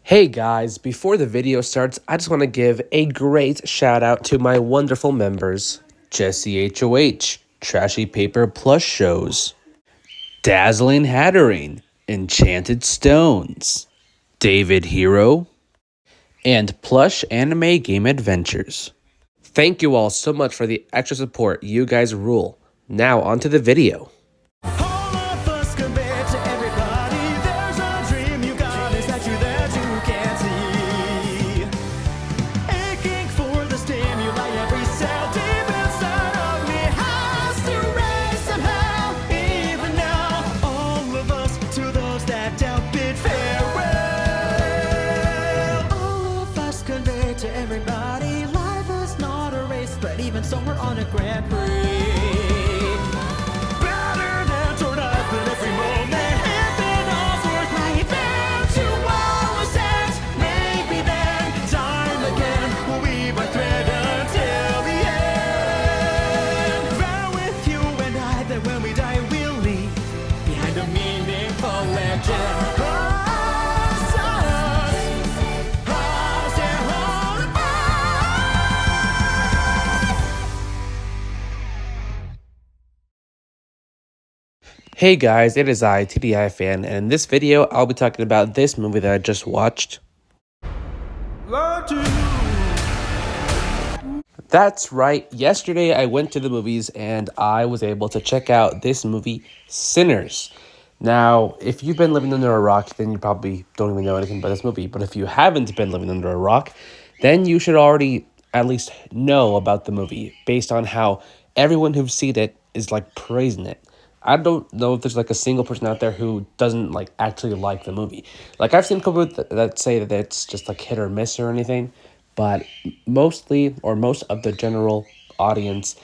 Hey guys, before the video starts, I just want to give a great shout out to my wonderful members Jesse HOH, Trashy Paper Plush Shows, Dazzling Hattering, Enchanted Stones, David Hero, and Plush Anime Game Adventures. Thank you all so much for the extra support. You guys rule. Now, onto the video. So we're on a Grand Prix. Better than torn up in every moment. If it all's worth my eventual sense, maybe then time again will weave a thread until the end. Vow with you and I that when we die we'll leave behind a meaningful legend. Hey guys, it is I, TDI Fan, and in this video, I'll be talking about this movie that I just watched. That's right, yesterday I went to the movies and I was able to check out this movie, Sinners. Now, if you've been living under a rock, then you probably don't even know anything about this movie, but if you haven't been living under a rock, then you should already at least know about the movie, based on how everyone who's seen it is like praising it. I don't know if there's like a single person out there who doesn't like actually like the movie. Like I've seen a couple that say that it's just like hit or miss or anything, but most of the general audience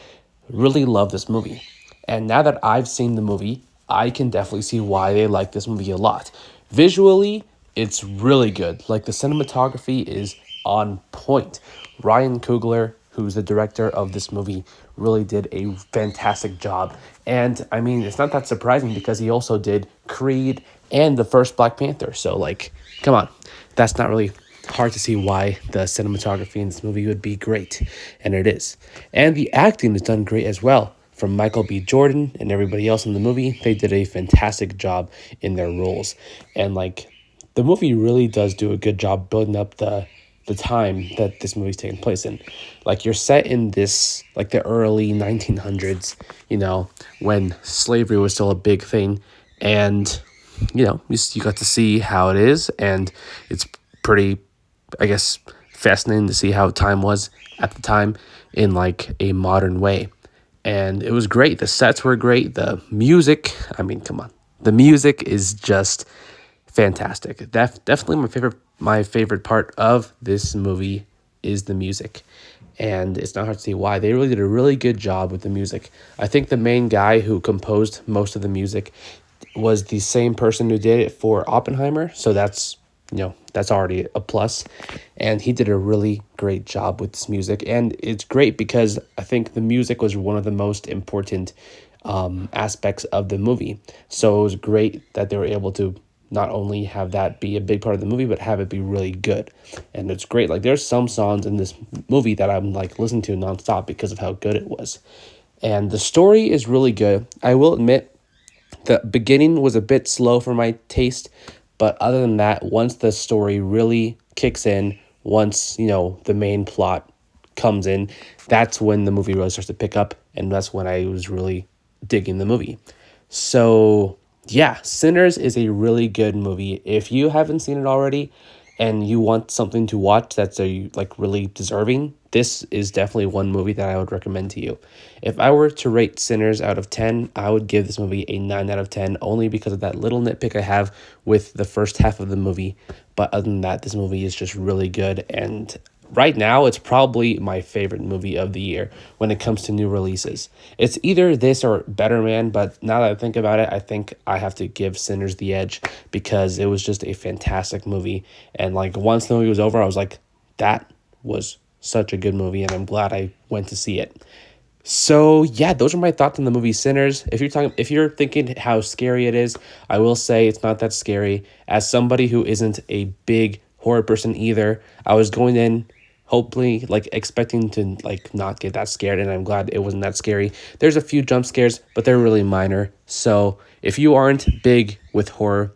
really love this movie. And now that I've seen the movie, I can definitely see why they like this movie a lot. Visually, it's really good. Like the cinematography is on point. Ryan Coogler, who's the director of this movie, really did a fantastic job. And I mean, it's not that surprising because he also did Creed and the first Black Panther. So like, come on, that's not really hard to see why the cinematography in this movie would be great. And it is. And the acting is done great as well. From Michael B. Jordan and everybody else in the movie, they did a fantastic job in their roles. And like, the movie really does do a good job building up the time that this movie's taking place in. Like you're set in this, like the early 1900s, you know, when slavery was still a big thing. And, you know, you got to see how it is. And it's pretty, I guess, fascinating to see how time was at the time in like a modern way. And it was great. The sets were great. The music, I mean, come on. The music is just fantastic. Definitely my favorite part of this movie is the music. And it's not hard to see why. They really did a really good job with the music. I think the main guy who composed most of the music was the same person who did it for Oppenheimer. So that's, you know, that's already a plus. And he did a really great job with this music. And it's great because I think the music was one of the most important aspects of the movie. So it was great that they were able to not only have that be a big part of the movie, but have it be really good. And it's great. Like there's some songs in this movie that I'm like listening to nonstop because of how good it was. And the story is really good. I will admit the beginning was a bit slow for my taste, but other than that, once the story really kicks in, once, you know, the main plot comes in, that's when the movie really starts to pick up. And that's when I was really digging the movie. So yeah, Sinners is a really good movie. If you haven't seen it already and you want something to watch that's like really deserving, this is definitely one movie that I would recommend to you. If I were to rate Sinners out of 10, I would give this movie a 9 out of 10 only because of that little nitpick I have with the first half of the movie. But other than that, this movie is just really good, and right now, it's probably my favorite movie of the year when it comes to new releases. It's either this or Better Man, but now that I think about it, I think I have to give Sinners the edge because it was just a fantastic movie. And like once the movie was over, I was like, that was such a good movie, and I'm glad I went to see it. So yeah, those are my thoughts on the movie Sinners. If you're thinking how scary it is, I will say it's not that scary. As somebody who isn't a big horror person either. I was going in hopefully like expecting to like not get that scared, and I'm glad it wasn't that scary. There's a few jump scares, but they're really minor. So if you aren't big with horror,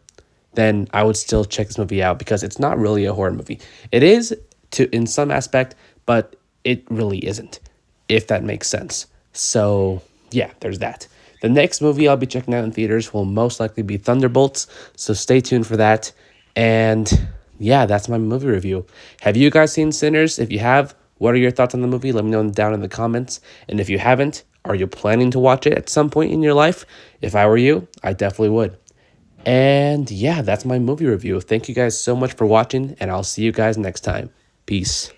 then I would still check this movie out because it's not really a horror movie. It is to in some aspect, but it really isn't, if that makes sense. So yeah, there's that. The next movie I'll be checking out in theaters will most likely be Thunderbolts, so stay tuned for that. And yeah, that's my movie review. Have you guys seen Sinners? If you have, what are your thoughts on the movie? Let me know down in the comments. And if you haven't, are you planning to watch it at some point in your life? If I were you, I definitely would. And yeah, that's my movie review. Thank you guys so much for watching, and I'll see you guys next time. Peace.